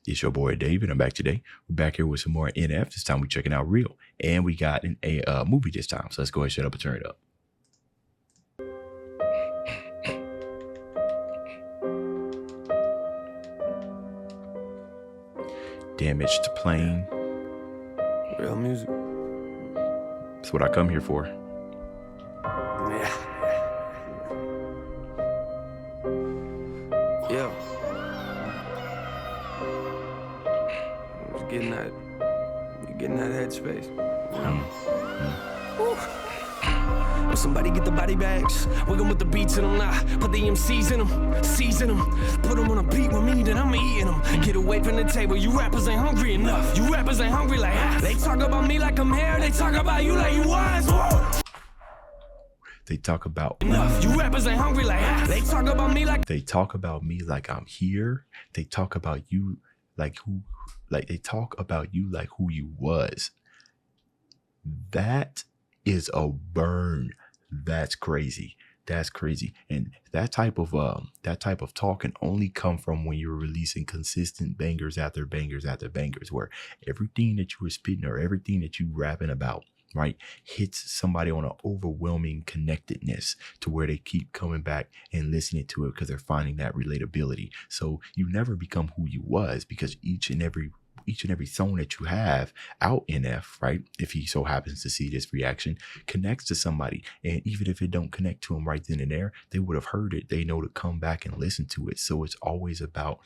It's your boy Dave, and I'm back today. We're back here with some more NF. This time we're checking out Real, and we got a movie this time. So let's go ahead, shut up, and turn it up. Damaged Plane. Real music. That's what I come here for. Yeah. Getting that headspace. When somebody get the body bags, wiggle with the beats in them, put the MCs in them, season them, put them on a beat with me, then I'm eating them. Get away from the table, you rappers ain't hungry enough. You rappers ain't hungry like us. They talk about me like I'm here, they talk about you like you was. Whoa. They talk about enough. You rappers ain't hungry like us. They talk about me like I'm here. They talk about you like who. Like they talk about you like who you was. That is a burn. That's crazy. That's crazy. And that type of talk can only come from when you're releasing consistent bangers after bangers after bangers, where everything that you were spitting or everything that you rapping about, right, hits somebody on an overwhelming connectedness to where they keep coming back and listening to it because they're finding that relatability. So you never become who you was, because each and every song that you have out NF, right, if he so happens to see this reaction, connects to somebody. And even if it don't connect to them right then and there, they would have heard it. They know to come back and listen to it. So it's always about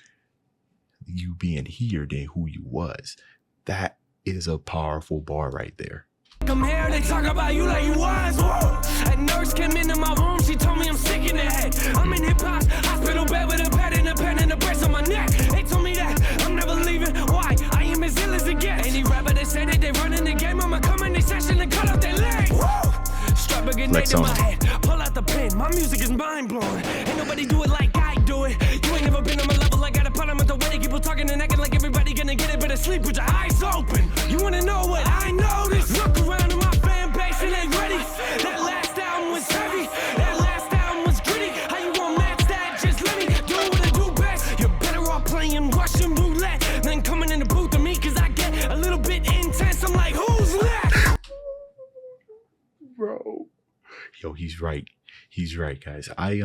you being here than who you was. That is a powerful bar right there. Come here, they talk about you like you was. Whoa. A nurse came into my room, she told me I'm sick in the head. I'm in hip-hop, hospital bed with a pad and a pen and a brace on my neck. They told me that I'm never leaving. Why? I am as ill as it gets. Any rapper that say that they running the game, I'ma come in the session and cut off their legs. Whoa. Strap a grenade in my head, pull out the pen. My music is mind-blowing. Ain't nobody do it like I do it. You ain't never been on my level. I got a problem with the way they keep talking and acting like everybody gonna get it, better sleep with your eyes open. You wanna know what I noticed? Look around in my fan base and ain't ready. That last album was heavy. That last album was gritty. How you gonna match that? Just let me do what I do best. You're better off playing Russian roulette than coming in the booth to me, cause I get a little bit intense. I'm like, who's left? Bro. Yo, he's right. He's right, guys. I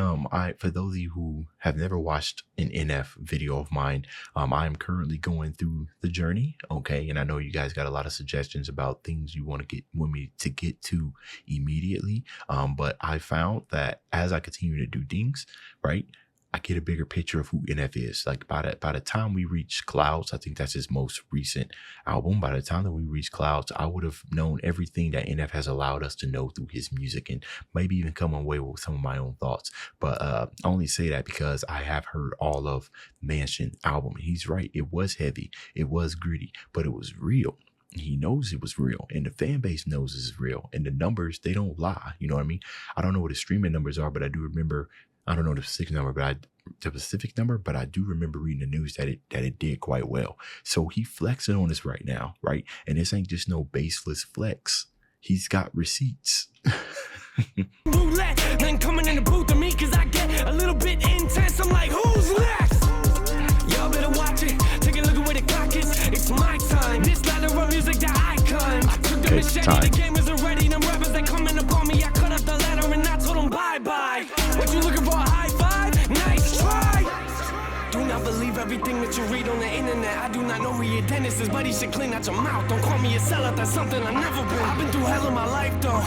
for those of you who have never watched an NF video of mine, I am currently going through the journey. Okay. And I know you guys got a lot of suggestions about things you want me to get to immediately. But I found that as I continue to do things, right, I get a bigger picture of who NF is. Like by the time we reach Clouds, I think that's his most recent album. By the time that we reach Clouds, I would have known everything that NF has allowed us to know through his music, and maybe even come away with some of my own thoughts. But I only say that because I have heard all of Mansion album. He's right. It was heavy. It was gritty, but it was real. He knows it was real, and the fan base knows it's real, and the numbers, they don't lie. You know what I mean? I don't know what the streaming numbers are, but I do remember, I don't know the specific number, but I do remember reading the news that it did quite well. So he flexing on us right now, right? And this ain't just no baseless flex. He's got receipts. Then coming in the booth to me, cause I get a little bit intense. I'm like, who's next? Y'all better watch it. Take a look at where the clock is. It's my time. This ladder of music that I climb. I took the machete, the game isn't ready. Them rappers that coming up on me, I cut up the ladder and I told them bye-bye. What you looking for, a high five? Nice try. Do not believe everything that you read on the internet. I do not know who your dentist is, but he should clean out your mouth. Don't call me a sellout, that's something I've never been. I've been through hell in my life though,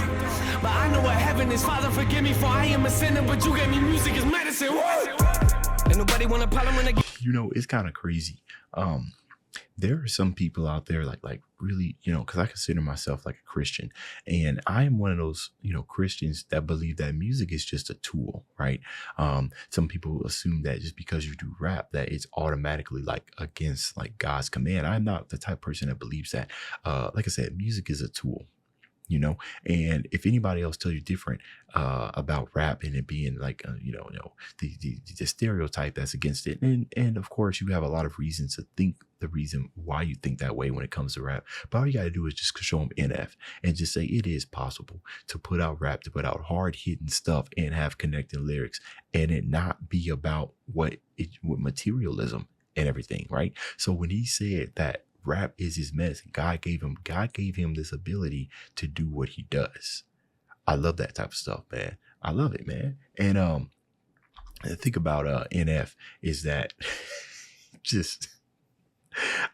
but I know what heaven is. Father, forgive me, for I am a sinner, but you gave me music as medicine. Woo! Ain't nobody want to problem when I get. You know, it's kind of crazy. There are some people out there like really, you know, because I consider myself like a Christian, and I am one of those, you know, Christians that believe that music is just a tool, right? Some people assume that just because you do rap that it's automatically like against like God's command. I'm not the type of person that believes that. Like I said, music is a tool. You know, and if anybody else tells you different about rap and it being like, the stereotype that's against it. And of course, you have a lot of reasons to think the reason why you think that way when it comes to rap. But all you got to do is just show them NF and just say it is possible to put out rap, to put out hard hitting stuff and have connecting lyrics and it not be about what materialism. and everything, right? So when he said that rap is his medicine, God gave him this ability to do what he does. I love that type of stuff, man. I love it, man. And the thing about NF is that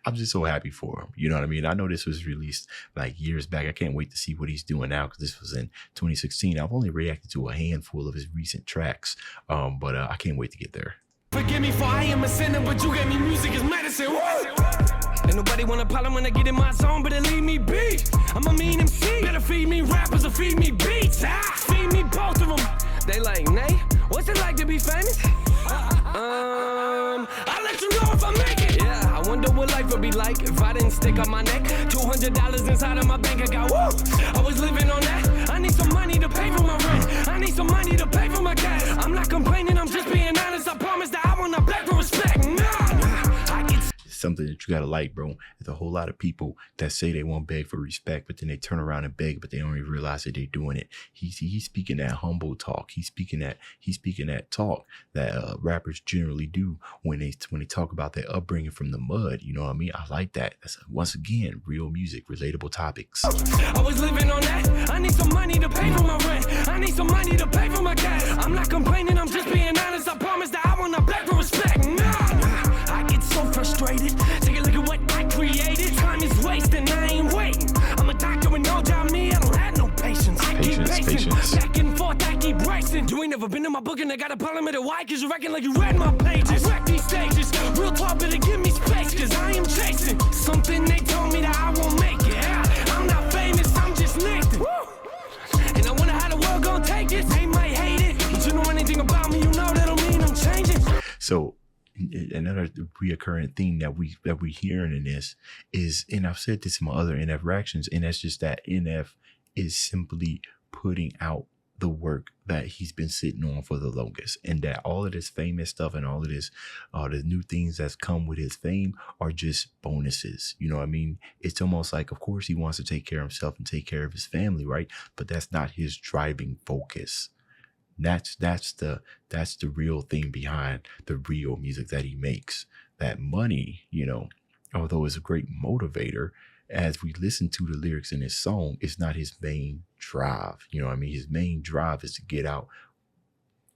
I'm just so happy for him. You know what I mean? I know this was released like years back. I can't wait to see what he's doing now, because this was in 2016. I've only reacted to a handful of his recent tracks, but I can't wait to get there. Forgive me for I am a sinner, but you gave me music as medicine. Ain't nobody want a problem when I get in my zone, but it leave me be. I'm a mean MC. Better feed me rappers or feed me beats. Feed me both of them. They like, Nay, what's it like to be famous? I'll let you know if I make it. Yeah, I wonder what life would be like if I didn't stick up my neck. $200 inside of my bank account. Woo! I was living on that. I need some money to pay for my rent. I need some money to pay for my gas. I'm not complaining, I'm just being honest. I promise that I will not beg for respect. Something that you gotta like, bro. There's a whole lot of people that say they won't beg for respect, but then they turn around and beg, but they don't even realize that they're doing it. He's speaking that humble talk. He's speaking that talk that rappers generally do when they talk about their upbringing from the mud. You know what I mean? I like that. That's once again real music, relatable topics. I was living on that. I need some money to pay for my rent. I need some money to pay for my gas. I'm not complaining, I'm just being honest. I promise that I will not beg for respect. I get so frustrated. Take a look at what I created. Time is wasting, I ain't waiting. I'm a doctor with no job, me, I don't have no patience. I keep pacing, back and forth, I keep racing. You ain't never been in my book and I got a problem with it. Why? Cause you reckon like you read my pages. I wreck these stages, real talk, better give me space. Cause I am chasing something they told me that I won't make it. I'm not famous, I'm just Nathan. And I wonder how the world gonna take it. They might hate it, but you know anything about me, you know that don't mean I'm changing. So another reoccurring theme that we hearing in this is, and I've said this in my other NF reactions, and that's just that NF is simply putting out the work that he's been sitting on for the longest, and that all of this famous stuff and all of this, the new things that's come with his fame are just bonuses. You know what I mean? It's almost like, of course, he wants to take care of himself and take care of his family, right? But that's not his driving focus. That's the real thing behind the real music that he makes. That money, you know, although it's a great motivator, as we listen to the lyrics in his song, it's not his main drive. You know what I mean? His main drive is to get out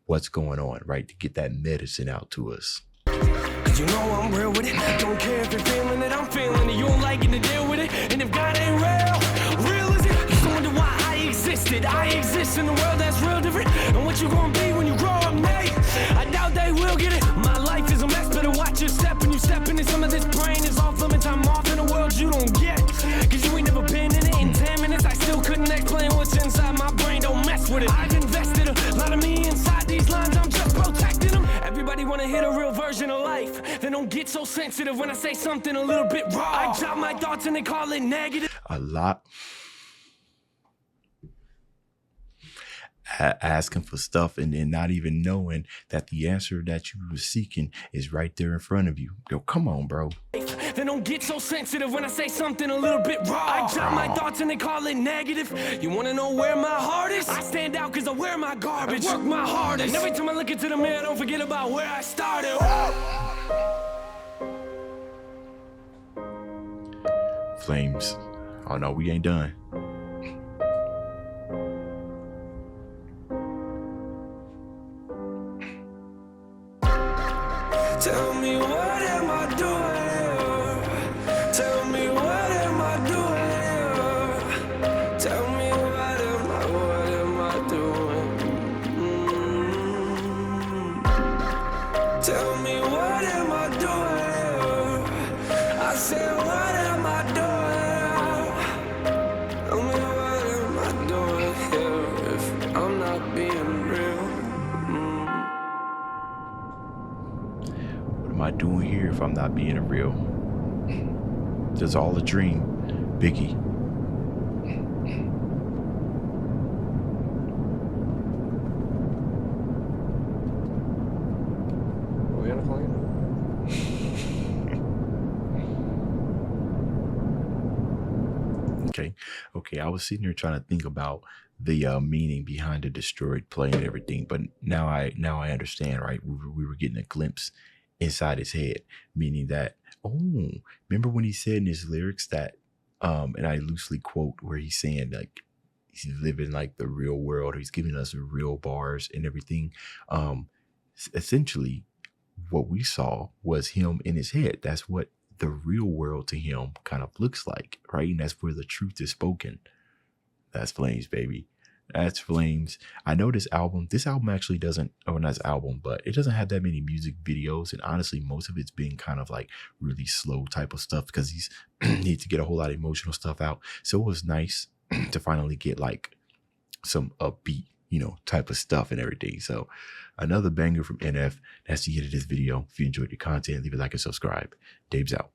what's going on, right? To get that medicine out to us. Cause you know I'm real with it. Don't care if you're feeling it, I'm feeling it. You don't like it to deal with it. And if God ain't real is it? You wonder why I existed. I exist in a world that's real different. And what you gonna be when you grow up, mate? I doubt they will get it. My life is a mess, better watch your step. And you step into some of this brain is off limits. I'm off in a world you don't get. Cause you ain't never been in it. In 10 minutes I still couldn't explain what's inside my brain. Don't mess with it. I've invested a lot of me inside these lines. I'm just protecting them. Everybody wanna hit a real version of life. They don't get so sensitive when I say something a little bit raw. I drop my thoughts and they call it negative. A lot. Asking for stuff and then not even knowing that the answer that you were seeking is right there in front of you. Yo, come on, bro. They don't get so sensitive when I say something a little bit raw. I drop my thoughts and they call it negative. You wanna know where my heart is? I stand out cause I wear my garbage. I work my hardest. And every time I look into the mirror, I don't forget about where I started. Flames. Oh no, we ain't done. Tell me what am I doing here? Tell me what am I doing here? Tell me what am I doing? Tell me what am I doing here? I said what am I doing? Tell me what am I doing here if I'm not being real? What am I doing here if I'm not being real? It's all a dream, Biggie. Are we on a plane? Okay. I was sitting here trying to think about the meaning behind the destroyed plane and everything, but now I understand, right? We were getting a glimpse inside his head, meaning that, oh, remember when he said in his lyrics that, and I loosely quote where he's saying like he's living like the real world, he's giving us real bars and everything. Essentially, what we saw was him in his head. That's what the real world to him kind of looks like, right? And that's where the truth is spoken. That's Flames, baby. That's Flames. I know this album actually doesn't, or not this album, but it doesn't have that many music videos. And honestly, most of it's been kind of like really slow type of stuff because he's needs to get a whole lot of emotional stuff out. So it was nice to finally get like some upbeat, type of stuff and everything. So another banger from NF. That's the end of this video. If you enjoyed the content, leave a like and subscribe. Dave's out.